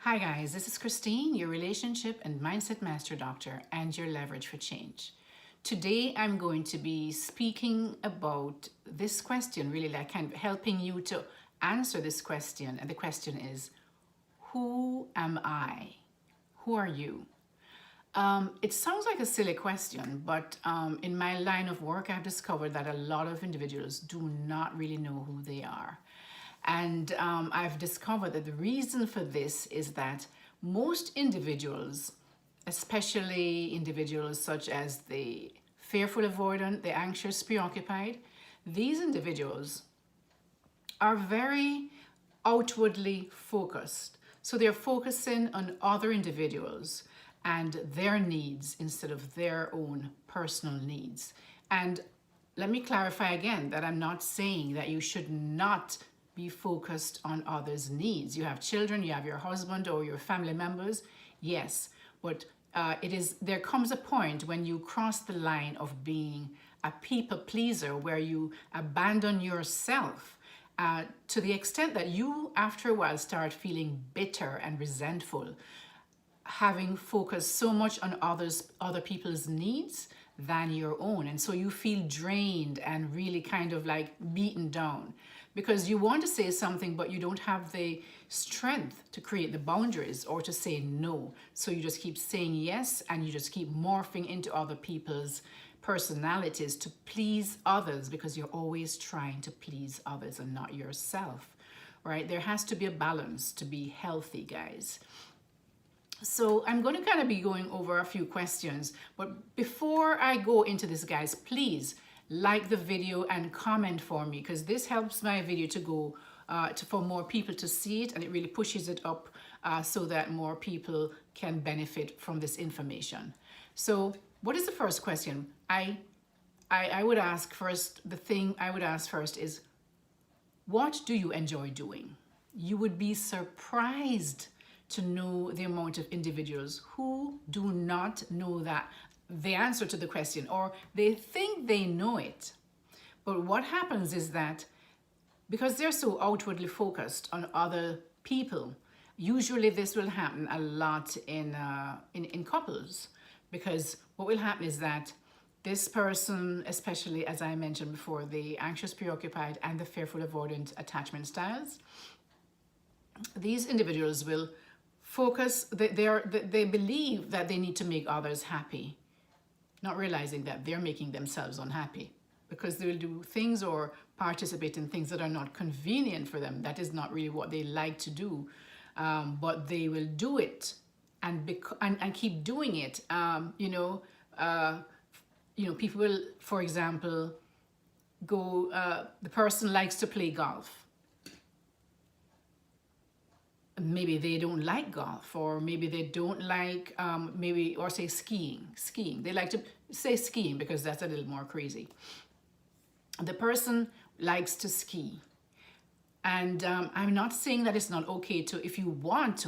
Hi guys, this is Christine, your relationship and mindset master doctor and your leverage for change. Today I'm going to be speaking about this question, really like kind of helping you to answer this question. And the question is, who am I? Who are you? It sounds like a silly question, but in my line of work, I've discovered that a lot of individuals do not really know who they are. And I've discovered that the reason for this is that most individuals, especially individuals such as the fearful avoidant, the anxious preoccupied, these individuals are very outwardly focused. So they're focusing on other individuals and their needs instead of their own personal needs. And let me clarify again that I'm not saying that you should not be focused on others' needs. You have children, you have your husband or your family members, yes, but there comes a point when you cross the line of being a people pleaser where you abandon yourself to the extent that you, after a while, start feeling bitter and resentful, having focused so much on other people's needs than your own. And so you feel drained and really kind of like beaten down because you want to say something, but you don't have the strength to create the boundaries or to say no. So you just keep saying yes, and you just keep morphing into other people's personalities to please others because you're always trying to please others and not yourself, right? There has to be a balance to be healthy, guys. So I'm going to kind of be going over a few questions, but before I go into this, guys, please like the video and comment for me because this helps my video to go for more people to see it, and it really pushes it up so that more people can benefit from this information. So what is the first question? I would ask first, the thing I would ask first is, what do you enjoy doing? You would be surprised to know the amount of individuals who do not know that the answer to the question, or they think they know it. But what happens is that because they're so outwardly focused on other people, usually this will happen a lot in couples, because what will happen is that this person, especially as I mentioned before, the anxious preoccupied and the fearful avoidant attachment styles, these individuals will focus, they believe that they need to make others happy, not realizing that they're making themselves unhappy because they will do things or participate in things that are not convenient for them. That is not really what they like to do, but they will do it and keep doing it. People will, for example, go, the person likes to play golf. Maybe they don't like golf, or maybe they don't like, or say skiing. They like to say skiing because that's a little more crazy. The person likes to ski. And I'm not saying that it's not okay to, if you want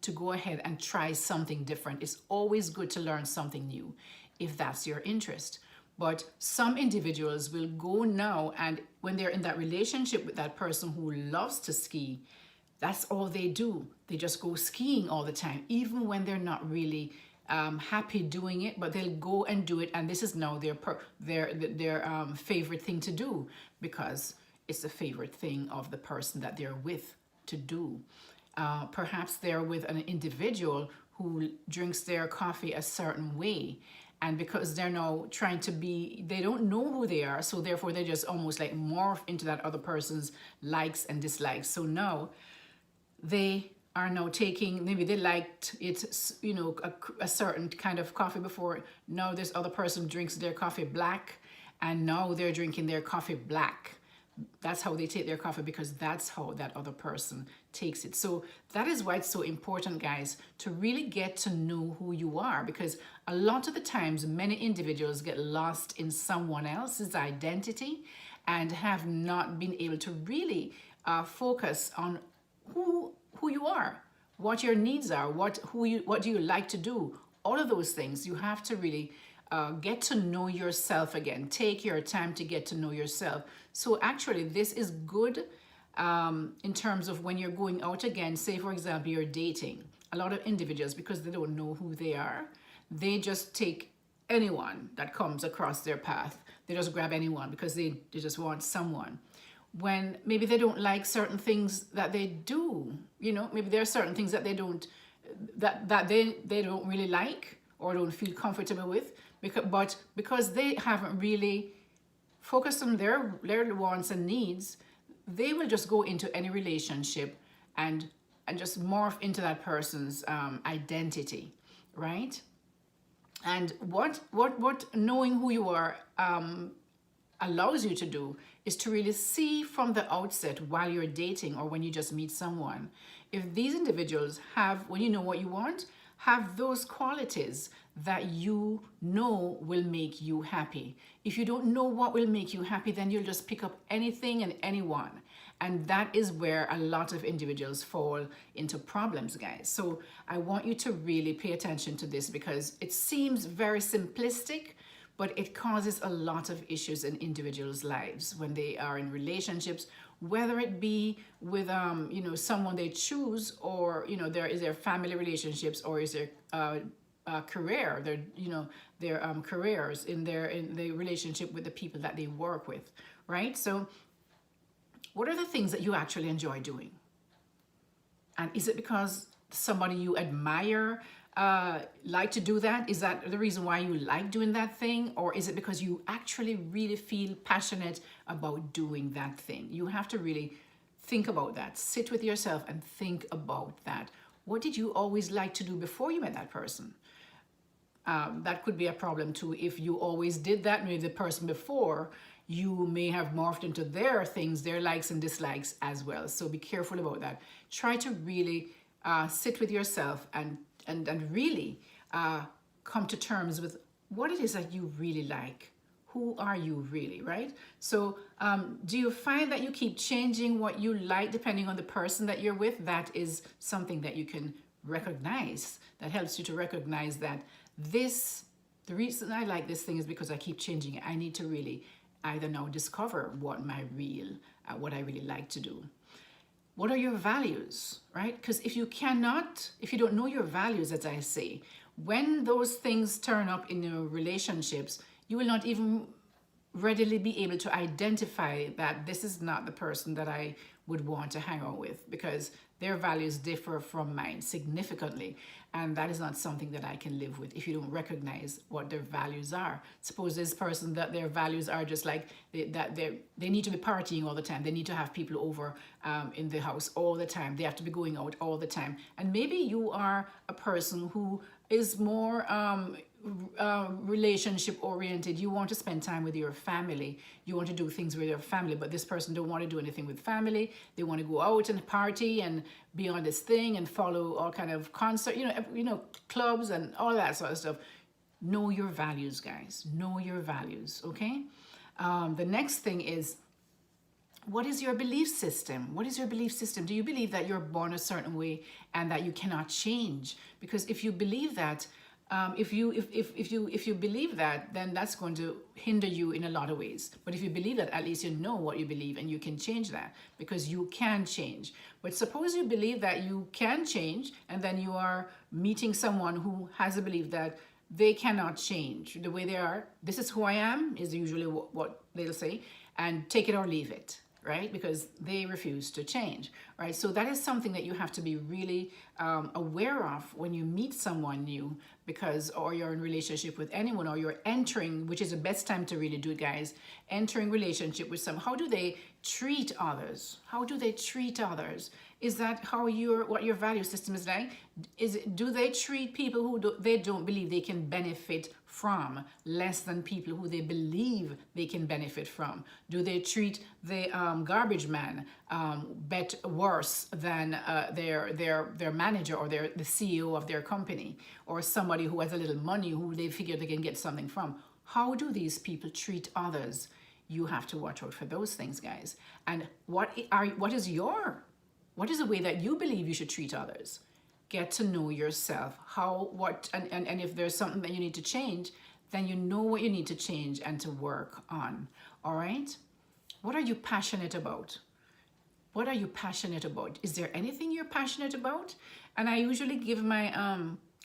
to go ahead and try something different. It's always good to learn something new if that's your interest. But some individuals will go now, and when they're in that relationship with that person who loves to ski, that's all they do. They just go skiing all the time, even when they're not really happy doing it, but they'll go and do it. And this is now their favorite thing to do because it's the favorite thing of the person that they're with to do. Perhaps they're with an individual who drinks their coffee a certain way. And because they're now trying to be, they don't know who they are. So therefore they just almost like morph into that other person's likes and dislikes. So now they are now taking, maybe they liked it, a certain kind of coffee before. Now this other person drinks their coffee black, and now they're drinking their coffee black. That's how they take their coffee because that's how that other person takes it. So that is why it's so important, guys, to really get to know who you are, because a lot of the times many individuals get lost in someone else's identity and have not been able to really focus on who you are, what your needs are, what do you like to do. All of those things you have to really get to know yourself again. Take your time to get to know yourself. So actually this is good in terms of when you're going out again. Say, for example, you're dating. A lot of individuals, because they don't know who they are, they just take anyone that comes across their path. They just grab anyone because they just want someone. When maybe they don't like certain things that they do, maybe there are certain things that they don't, that they don't really like or don't feel comfortable with, because they haven't really focused on their wants and needs, they will just go into any relationship and just morph into that person's identity, right? And what knowing who you are allows you to do is to really see from the outset, while you're dating or when you just meet someone, if these individuals have, when you know what you want, have those qualities that you know will make you happy. If you don't know what will make you happy, then you'll just pick up anything and anyone. And that is where a lot of individuals fall into problems, guys. So I want you to really pay attention to this, because it seems very simplistic, but it causes a lot of issues in individuals' lives when they are in relationships, whether it be with someone they choose, or there is their family relationships, or is their career, their careers in the relationship with the people that they work with, right? So what are the things that you actually enjoy doing? And is it because somebody you admire like to do that? Is that the reason why you like doing that thing? Or is it because you actually really feel passionate about doing that thing? You have to really think about that. Sit with yourself and think about that. What did you always like to do before you met that person? That could be a problem too. If you always did that with the person before, you may have morphed into their things, their likes and dislikes as well. So be careful about that. Try to really sit with yourself and really come to terms with what it is that you really like. Who are you really, right? So do you find that you keep changing what you like depending on the person that you're with? That is something that you can recognize. That helps you to recognize that the reason I like this thing is because I keep changing it. I need to really either now discover what I really like to do. What are your values, right? Because if you don't know your values, as I say, when those things turn up in your relationships, you will not even readily be able to identify that this is not the person that I would want to hang out with, because their values differ from mine significantly. And that is not something that I can live with if you don't recognize what their values are. Suppose this person, that their values are just like they need to be partying all the time. They need to have people over in the house all the time. They have to be going out all the time. And maybe you are a person who is more relationship oriented. You want to spend time with your family. You want to do things with your family, but this person don't want to do anything with family. They want to go out and party and be on this thing and follow all kind of concert, clubs and all that sort of stuff. Know your values, guys. Know your values, okay? The next thing is, what is your belief system? What is your belief system? Do you believe that you're born a certain way and that you cannot change? Because if you believe that, if you believe that, then that's going to hinder you in a lot of ways. But if you believe that, at least you know what you believe and you can change that, because you can change. But suppose you believe that you can change, and then you are meeting someone who has a belief that they cannot change the way they are. This is who I am, is usually what they'll say, and take it or leave it, right? Because they refuse to change, right? So that is something that you have to be really aware of when you meet someone new, or you're in relationship with anyone, or you're entering, which is the best time to really do it, guys, entering relationship with someone. How do they treat others? How do they treat others? Is that what your value system is like? Do they treat people who they don't believe they can benefit from less than people who they believe they can benefit from? Do they treat the garbage man worse than their manager, or the CEO of their company, or somebody who has a little money who they figure they can get something from? How do these people treat others? You have to watch out for those things, guys. And what is the way that you believe you should treat others? Get to know yourself. And if there's something that you need to change, then you know what you need to change and to work on. All right? What are you passionate about? What are you passionate about? Is there anything you're passionate about? And I usually give my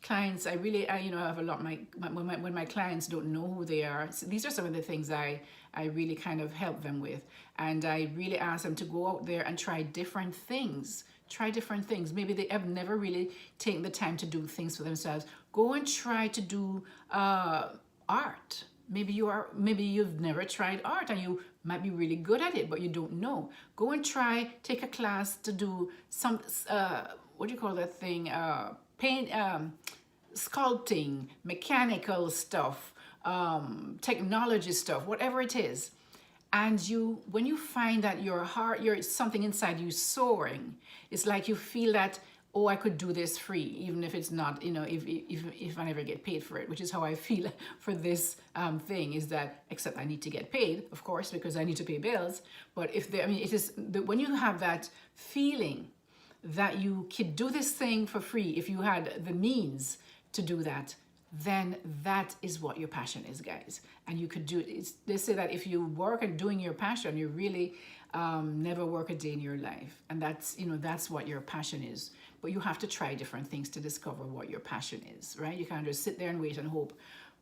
clients, I have a lot, when my clients don't know who they are, so these are some of the things I really kind of help them with. And I really ask them to go out there and try different things. Try different things. Maybe they have never really taken the time to do things for themselves. Go and try to do art. Maybe you've never tried art and you might be really good at it, but you don't know. Go and take a class to do some, what do you call that thing? Paint, sculpting, mechanical stuff, technology stuff, whatever it is. And when you find that your heart, something inside you soaring, it's like you feel that, oh, I could do this free, even if it's not, if I never get paid for it, which is how I feel for this thing, is that, except I need to get paid, of course, because I need to pay bills. But when you have that feeling that you could do this thing for free, if you had the means to do that, then that is what your passion is, guys. And you could do it. They say that if you work at doing your passion, you really never work a day in your life. And that's what your passion is. But you have to try different things to discover what your passion is, right? You can't just sit there and wait and hope,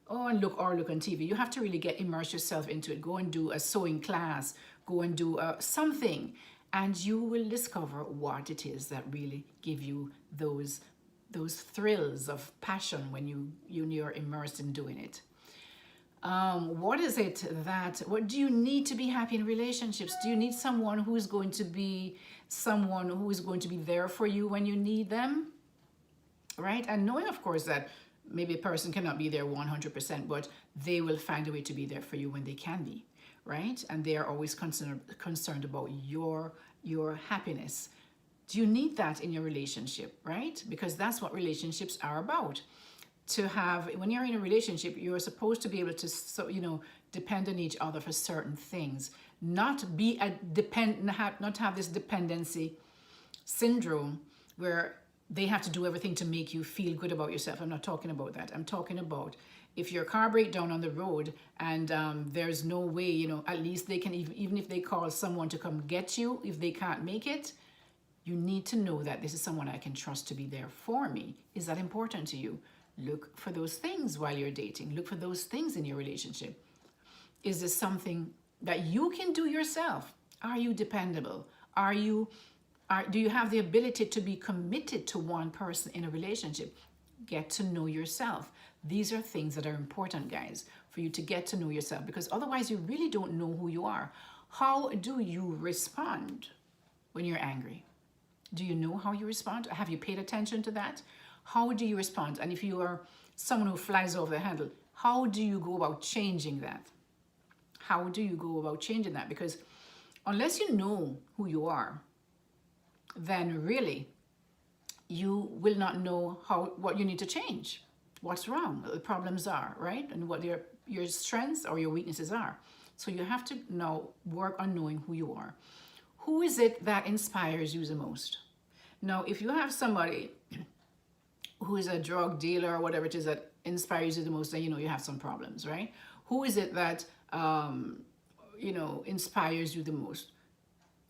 and look on TV. You have to really immerse yourself into it. Go and do a sewing class. Go and do something. And you will discover what it is that really give you those thrills of passion when you're immersed in doing it. What do you need to be happy in relationships? Do you need someone who is going to be there for you when you need them? Right? And knowing, of course, that maybe a person cannot be there 100%, but they will find a way to be there for you when they can be, right? And they are always concerned about your happiness. Do you need that in your relationship, right? Because that's what relationships are about. When you're in a relationship, you're supposed to be able to, depend on each other for certain things, not have this dependency syndrome where they have to do everything to make you feel good about yourself. I'm not talking about that. I'm talking about if your car breaks down on the road and there's no way, at least they can, even if they call someone to come get you, if they can't make it, you need to know that this is someone I can trust to be there for me. Is that important to you? Look for those things while you're dating. Look for those things in your relationship. Is this something that you can do yourself? Are you dependable? Do you have the ability to be committed to one person in a relationship? Get to know yourself. These are things that are important, guys, for you to get to know yourself, because otherwise you really don't know who you are. How do you respond when you're angry? Do you know how you respond? Have you paid attention to that? How do you respond? And if you are someone who flies over the handle, how do you go about changing that? How do you go about changing that? Because unless you know who you are, then really you will not know what you need to change, what's wrong, what the problems are, right? And what your strengths or your weaknesses are. So you have to now work on knowing who you are. Who is it that inspires you the most? Now, if you have somebody who is a drug dealer or whatever it is that inspires you the most, then you have some problems, right? Who is it that inspires you the most?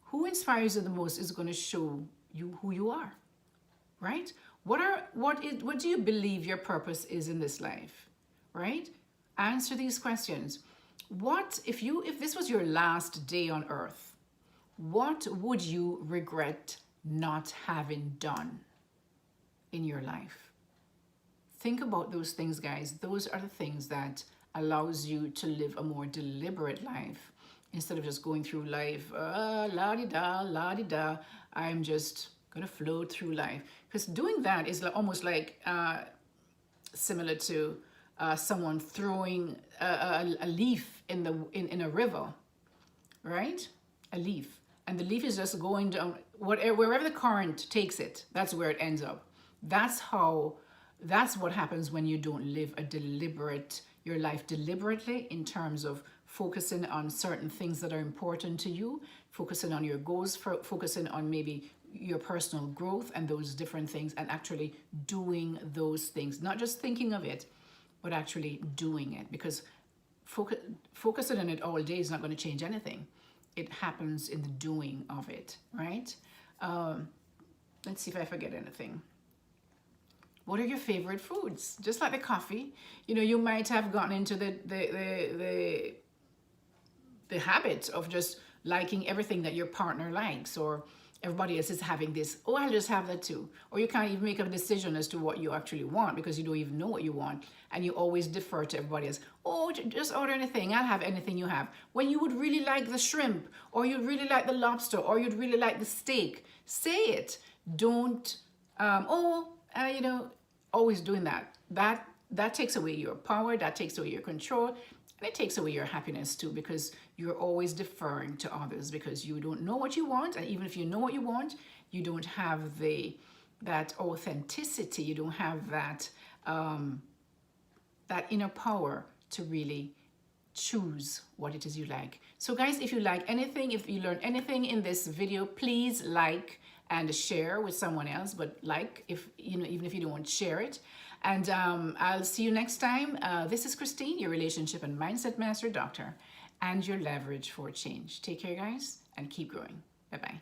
Who inspires you the most is going to show you who you are, right? What do you believe your purpose is in this life, right? Answer these questions. If this was your last day on earth, what would you regret not having done in your life? Think about those things, guys. Those are the things that allows you to live a more deliberate life instead of just going through life, la-di-da, la-di-da. I'm just gonna float through life. Because doing that is almost like similar to someone throwing a leaf in a river, right? A leaf. And the leaf is just going down, wherever the current takes it, that's where it ends up. That's what happens when you don't live your life deliberately in terms of focusing on certain things that are important to you, focusing on your goals, focusing on maybe your personal growth and those different things, and actually doing those things, not just thinking of it, but actually doing it, because focusing on it all day is not going to change anything. it happens in the doing of it, right? Um, let's see if I forget anything. What are your favorite foods? Just like the coffee, you know, you might have gotten into the habit of just liking everything that your partner likes, or everybody else is having this, oh, I'll just have that too. Or you can't even make a decision as to what you actually want because you don't even know what you want, and you always defer to everybody else. Oh, just order anything, I'll have anything you have. When you would really like the shrimp, or you'd really like the lobster, or you'd really like the steak, say it. Don't, you know, always doing that. That takes away your power, that takes away your control, and it takes away your happiness too, because you're always deferring to others because you don't know what you want. And even if you know what you want, you don't have that authenticity. You don't have that that inner power to really choose what it is you like. So guys, if you like anything, if you learn anything in this video, please like and share with someone else. But like, if you know, even if you don't want to share it. And I'll see you next time. This is Christine, your relationship and mindset master doctor, and your leverage for change. Take care, guys, and keep growing. Bye-bye.